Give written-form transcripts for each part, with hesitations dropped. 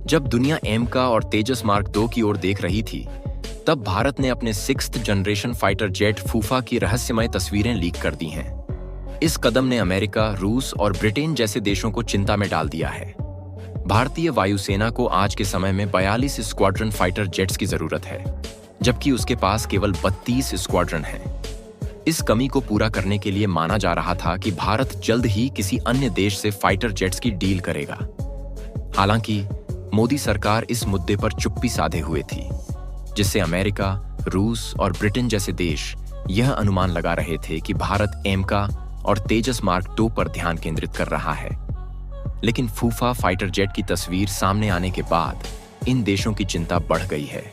जब दुनिया एमका और तेजस मार्क 2 की ओर देख रही थी, तब भारत ने अपने 6th जनरेशन फाइटर जेट फूफा की रहस्यमय तस्वीरें लीक कर दी हैं। इस कदम ने अमेरिका, रूस और ब्रिटेन जैसे देशों को चिंता में डाल दिया है। भारतीय वायुसेना को आज के समय में 42 स्क्वाड्रन फाइटर जेट्स की जरूरत है, जबकि उसके पास केवल 32 स्क्वाड्रन हैं। इस कमी को पूरा करने के लिए माना जा रहा था कि भारत जल्द ही किसी अन्य देश से फाइटर जेट्स की डील करेगा। हालांकि मोदी सरकार इस मुद्दे पर चुप्पी साधे हुए थी, जिससे अमेरिका, रूस और ब्रिटेन जैसे देश यह अनुमान लगा रहे थे कि भारत एमका और तेजस मार्क 2 पर ध्यान केंद्रित कर रहा है। लेकिन फूफा फाइटर जेट की तस्वीर सामने आने के बाद इन देशों की चिंता बढ़ गई है।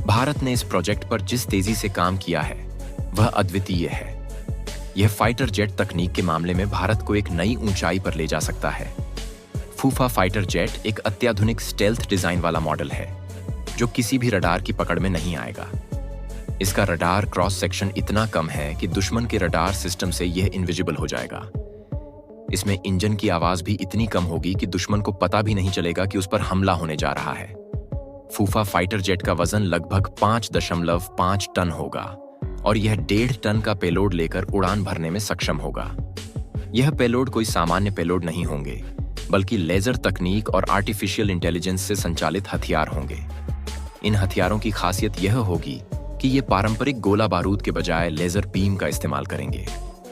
भारत ने इस प्रोजेक्ट पर जिस तेजी से काम किया है वह अद्वितीय है। यह फाइटर जेट तकनीक के मामले में भारत को एक नई ऊंचाई पर ले जा सकता है। फूफा फाइटर जेट एक अत्याधुनिक स्टेल्थ डिजाइन वाला मॉडल है, जो किसी भी रडार की पकड़ में नहीं आएगा। इसका रडार क्रॉस सेक्शन इतना कम है कि दुश्मन के रडार सिस्टम से यह इनविजिबल हो जाएगा। इसमें इंजन की आवाज भी इतनी कम होगी कि दुश्मन को पता भी नहीं चलेगा कि उस पर हमला होने जा रहा है। फूफा फाइटर जेट का वजन लगभग 5.5 टन होगा और यह 1.5 टन का पेलोड लेकर उड़ान भरने में सक्षम होगा। यह पेलोड कोई सामान्य पेलोड नहीं होंगे, बल्कि लेजर तकनीक और आर्टिफिशियल इंटेलिजेंस से संचालित हथियार होंगे। इन हथियारों की खासियत यह होगी कि ये पारंपरिक गोला बारूद के बजाय लेजर बीम का इस्तेमाल करेंगे,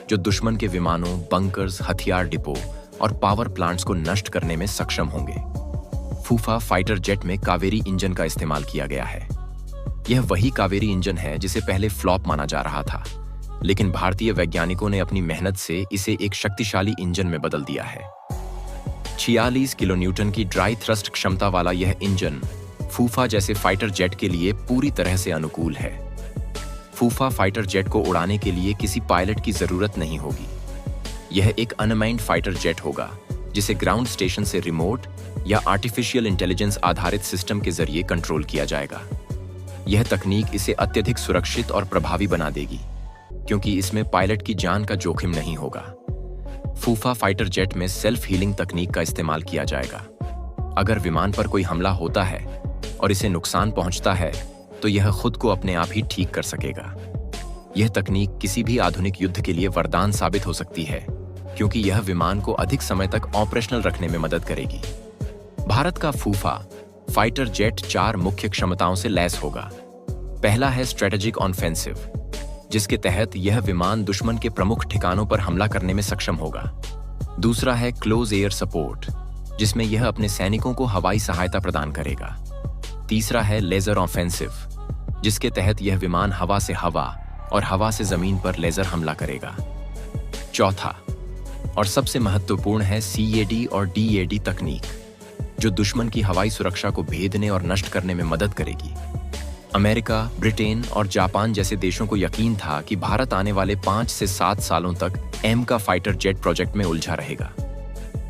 जो दुश्मन के विमानों, बंकर्स, हथियार डिपो और पावर प्लांट्स को नष्ट करने में सक्षम होंगे। फूफा फाइटर जेट में कावेरी इंजन का इस्तेमाल किया गया है। यह वही कावेरी इंजन है जिसे पहले फ्लॉप माना जा रहा था, लेकिन भारतीय वैज्ञानिकों ने अपनी मेहनत से इसे एक शक्तिशाली इंजन में बदल दिया है। 46 किलोन्यूटन की ड्राई थ्रस्ट क्षमता वाला यह इंजन फूफा जैसे फाइटर जेट के लिए पूरी तरह से अनुकूल है। फूफा फाइटर जेट को उड़ाने के लिए किसी पायलट की जरूरत नहीं होगी। यह एक अनमैन्ड फाइटर जेट होगा, जिसे ग्राउंड स्टेशन से रिमोट या आर्टिफिशियल इंटेलिजेंस आधारित सिस्टम के जरिए कंट्रोल किया जाएगा। यह तकनीक इसे अत्यधिक सुरक्षित और प्रभावी बना देगी, क्योंकि इसमें पायलट की जान का जोखिम नहीं होगा। फूफा फाइटर जेट में सेल्फ हीलिंग तकनीक का इस्तेमाल किया जाएगा। अगर विमान पर कोई हमला होता है और इसे नुकसान पहुंचता है, तो यह खुद को अपने आप ही ठीक कर सकेगा। यह तकनीक किसी भी आधुनिक युद्ध के लिए वरदान साबित हो सकती है, क्योंकि यह विमान को अधिक समय तक ऑपरेशनल रखने में मदद करेगी। भारत का फूफा फाइटर जेट 4 मुख्य क्षमताओं से लैस होगा। पहला है स्ट्रेटेजिक ऑफेंसिव, जिसके तहत यह विमान दुश्मन के प्रमुख ठिकानों पर हमला करने में सक्षम होगा। दूसरा है क्लोज एयर सपोर्ट, जिसमें यह अपने सैनिकों को हवाई सहायता प्रदान करेगा। तीसरा है लेजर ऑफेंसिव, जिसके तहत यह विमान हवा से हवा और हवा से जमीन पर लेजर हमला करेगा। चौथा और सबसे महत्वपूर्ण है CAD और DAD तकनीक, जो दुश्मन की हवाई सुरक्षा को भेदने और नष्ट करने में मदद करेगी। अमेरिका, ब्रिटेन और जापान जैसे देशों को यकीन था कि भारत आने वाले 5 से 7 सालों तक एमका फाइटर जेट प्रोजेक्ट में उलझा रहेगा।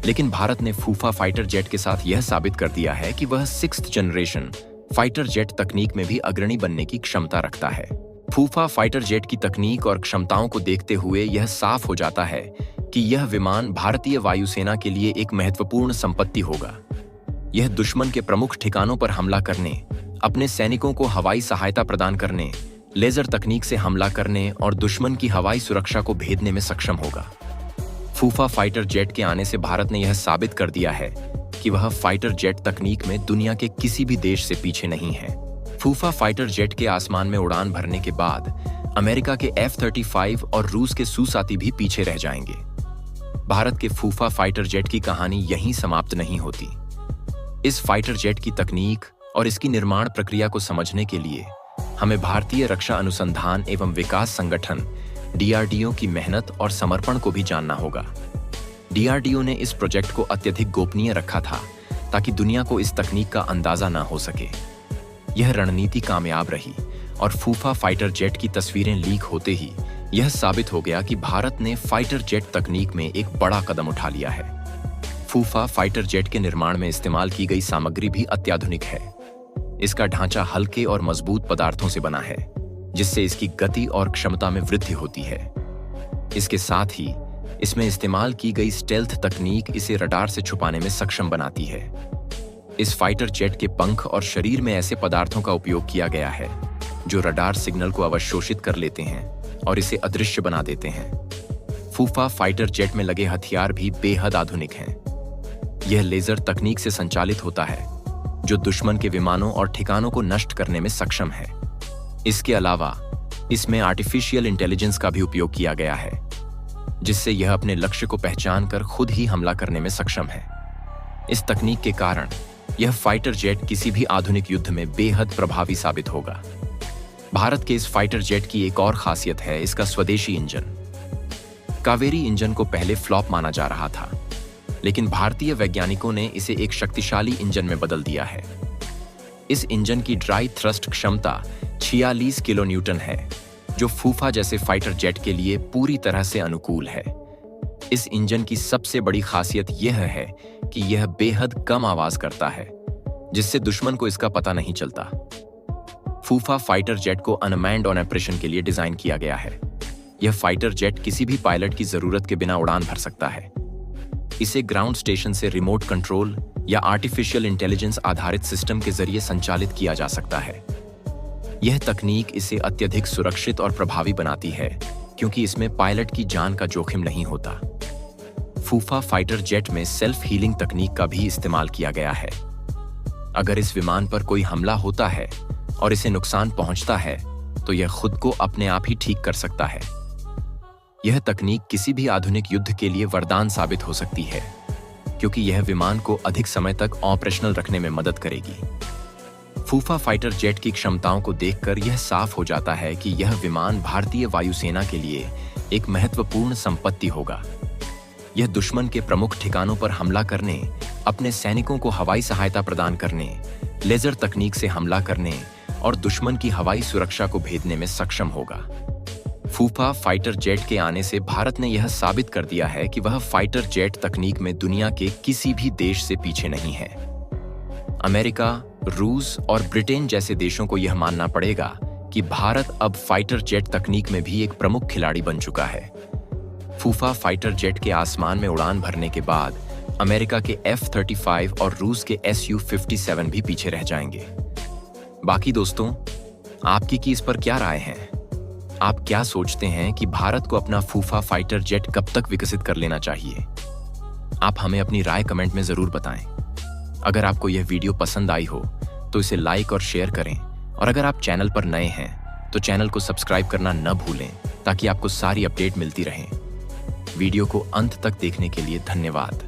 लेकिन भारत ने फूफा फाइटर जेट के साथ यह साबित कर दिया है कि वह 6th जनरेशन फाइटर जेट तकनीक में भी अग्रणी बनने की क्षमता रखता है। फूफा फाइटर जेट की तकनीक और क्षमताओं को देखते हुए यह साफ हो जाता है कि यह विमान भारतीय वायुसेना के लिए एक महत्वपूर्ण संपत्ति होगा। यह दुश्मन के प्रमुख ठिकानों पर हमला करने, अपने सैनिकों को हवाई सहायता प्रदान करने, लेजर तकनीक से हमला करने और दुश्मन की हवाई सुरक्षा को भेदने में सक्षम होगा। फूफा फाइटर जेट के आने से भारत ने यह साबित कर दिया है कि वह फाइटर जेट तकनीक में दुनिया के किसी भी देश से पीछे नहीं है। फूफा फाइटर जेट के आसमान में उड़ान भरने के बाद अमेरिका के F-35 और रूस के सू-30 भी पीछे रह जाएंगे। भारत के फूफा फाइटर जेट की कहानी यहीं समाप्त नहीं होती। इस फाइटर जेट की तकनीक और इसकी निर्माण प्रक्रिया को समझने के लिए हमें भारतीय रक्षा अनुसंधान एवं विकास संगठन DRDO की मेहनत और समर्पण को भी जानना होगा। DRDO ने इस प्रोजेक्ट को अत्यधिक गोपनीय रखा था, ताकि दुनिया को इस तकनीक का अंदाजा ना हो सके। यह रणनीति कामयाब रही और फूफा फाइटर जेट की तस्वीरें लीक होते ही यह साबित हो गया कि भारत ने फाइटर जेट तकनीक में एक बड़ा कदम उठा लिया है। फूफा फाइटर जेट के निर्माण में इस्तेमाल की गई सामग्री भी अत्याधुनिक है। इसका ढांचा हल्के और मजबूत पदार्थों से बना है, जिससे इसकी गति और क्षमता में वृद्धि होती है। इसके साथ ही इसमें इस्तेमाल की गई स्टेल्थ तकनीक इसे रडार से छुपाने में सक्षम बनाती है। इस फाइटर जेट के पंख और शरीर में ऐसे पदार्थों का उपयोग किया गया है जो रडार सिग्नल को अवशोषित कर लेते हैं और इसे अदृश्य बना देते हैं। फूफा फाइटर जेट में लगे हथियार भी बेहद आधुनिक हैं। यह लेजर तकनीक से संचालित होता है जो दुश्मन के विमानों और ठिकानों को नष्ट करने में सक्षम है। इसके अलावा इसमें आर्टिफिशियल इंटेलिजेंस का भी उपयोग किया गया है, जिससे यह अपने लक्ष्य को पहचान कर खुद ही हमला करने में सक्षम है। इस तकनीक के कारण यह फाइटर जेट किसी भी आधुनिक युद्ध में बेहद प्रभावी साबित होगा। भारत के इस फाइटर जेट की एक और खासियत है इसका स्वदेशी इंजन। कावेरी इंजन को पहले फ्लॉप माना जा रहा था, लेकिन भारतीय वैज्ञानिकों ने इसे एक शक्तिशाली इंजन में बदल दिया है। इस इंजन की ड्राई थ्रस्ट क्षमता 46 किलो न्यूटन है, जो फूफा जैसे फाइटर जेट के लिए पूरी तरह से अनुकूल है। इस इंजन की सबसे बड़ी खासियत यह है कि यह बेहद कम आवाज करता है, जिससे दुश्मन को इसका पता नहीं चलता। फूफा फाइटर जेट को अनमैन्ड ऑन ऑपरेशन के लिए डिजाइन किया गया है। यह फाइटर जेट किसी भी पायलट की जरूरत के बिना उड़ान भर सकता है। इसे ग्राउंड स्टेशन से रिमोट कंट्रोल या आर्टिफिशियल इंटेलिजेंस आधारित सिस्टम के जरिए संचालित किया जा सकता है। यह तकनीक इसे अत्यधिक सुरक्षित और प्रभावी बनाती है, क्योंकि इसमें पायलट की जान का जोखिम नहीं होता। फूफा फाइटर जेट में सेल्फ हीलिंग तकनीक का भी इस्तेमाल किया गया है। अगर इस विमान पर कोई हमला होता है और इसे नुकसान पहुंचता है, तो यह खुद को अपने आप ही ठीक कर सकता है। यह तकनीक किसी भी आधुनिक युद्ध के लिए वरदान साबित हो सकती है, क्योंकि यह विमान को अधिक समय तक ऑपरेशनल रखने में मदद करेगी। फूफा फाइटर जेट की क्षमताओं को देखकर यह साफ हो जाता है कि यह विमान भारतीय वायुसेना के लिए एक महत्वपूर्ण संपत्ति होगा। यह दुश्मन के प्रमुख ठिकानों पर हमला करने, अपने सैनिकों को हवाई सहायता प्रदान करने, लेजर तकनीक से हमला करने और दुश्मन की हवाई सुरक्षा को भेदने में सक्षम होगा। फूफा फाइटर जेट के आने से भारत ने यह साबित कर दिया है कि वह फाइटर जेट तकनीक में दुनिया के किसी भी देश से पीछे नहीं है। अमेरिका, रूस और ब्रिटेन जैसे देशों को यह मानना पड़ेगा कि भारत अब फाइटर जेट तकनीक में भी एक प्रमुख खिलाड़ी बन चुका है। फूफा फाइटर जेट के आसमान में उड़ान भरने के बाद अमेरिका के F-35 और रूस के Su-57 भी पीछे रह जाएंगे। बाकी दोस्तों, आपकी इस पर क्या राय है? आप क्या सोचते हैं कि भारत को अपना फूफा फाइटर जेट कब तक विकसित कर लेना चाहिए? आप हमें अपनी राय कमेंट में जरूर बताएं। अगर आपको यह वीडियो पसंद आई हो तो इसे लाइक और शेयर करें, और अगर आप चैनल पर नए हैं तो चैनल को सब्सक्राइब करना न भूलें, ताकि आपको सारी अपडेट मिलती रहे। वीडियो को अंत तक देखने के लिए धन्यवाद।